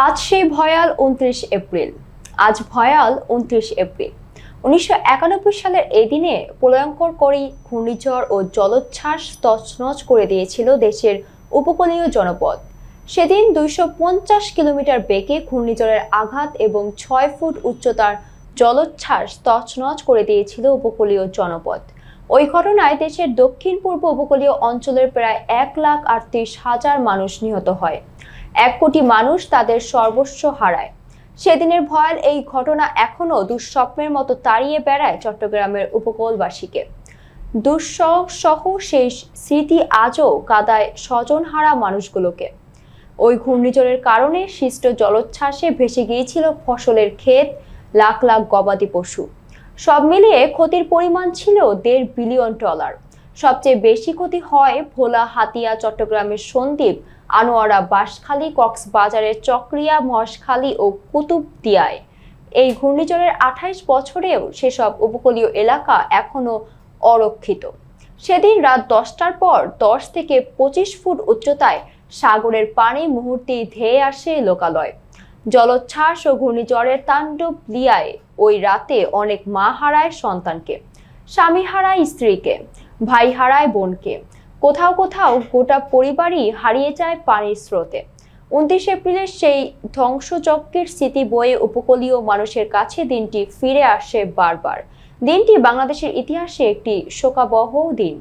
আজ সেই ভয়াল ২৯ এপ্রিল। আজ ভয়াল ২৯ এপ্রিল ১৯৯১ সালের এই দিনে প্রলয়ঙ্করী ঘূর্ণিঝড় ও জলোচ্ছ্বাস তছনছ করে দিয়েছিল দেশের উপকূলীয় জনপদ। সেদিন ২৫০ কিলোমিটার বেগে ঘূর্ণিঝড়ের আঘাত এবং ৬ ফুট উচ্চতার জলোচ্ছ্বাস তছনছ করে দিয়েছিল উপকূলীয় জনপদ। ওই ঘটনায় দেশের দক্ষিণ পূর্ব উপকূলীয় অঞ্চলের প্রায় ১,৩৮,০০০ মানুষ নিহত হয়। ১ কোটি মানুষ তাদের সর্বস্ব হারায়। সেদিনের ভয়াল এই ঘটনা এখনো দুঃস্বপ্নের মতো তাড়িয়ে বেড়ায় চট্টগ্রামের উপকূলবাসীকে। দুঃসহ সেই স্মৃতি আজও কাঁদায় স্বজনহারা মানুষগুলোকে। ওই ঘূর্ণিঝড়ের কারণে সৃষ্ট জলোচ্ছ্বাসে ভেসে গিয়েছিল ফসলের ক্ষেত, লাখ লাখ গবাদি পশু। সব মিলিয়ে ক্ষতির পরিমাণ ছিল $১.৫ বিলিয়ন। সবচেয়ে বেশি ক্ষতি হয় ভোলা, হাতিয়া, চট্টগ্রামের সন্দ্বীপ, আনোয়ারা, বাঁশখালী, কক্সবাজারের চকরিয়া, মহেশখালী ও কুতুবদিয়ায়। এই ঘূর্ণিঝড়ের ২৮ বছরেও সেসব উপকূলীয় এলাকা এখনো অরক্ষিত। সেদিন রাত ১০টার পর ১০ থেকে ২৫ ফুট উচ্চতায় সাগরের পানি মুহূর্তেই ধেয়ে আসে লোকালয়। জলোচ্ছ্বাস ও ঘূর্ণিঝড়ের তাণ্ডব লিয়ায় ওই রাতে অনেক মা হারায় সন্তানকে, স্বামী হারায় স্ত্রীকে, ভাই হারায় বোনকে, কোথাও কোথাও গোটা পরিবারই হারিয়ে যায় পানির স্রোতে। ২৯ এপ্রিলের সেই ধ্বংসযজ্ঞের স্মৃতি বয়ে উপকূলীয় মানুষের কাছে দিনটি ফিরে আসে বারবার। দিনটি বাংলাদেশের ইতিহাসে একটি শোকাবহ দিন।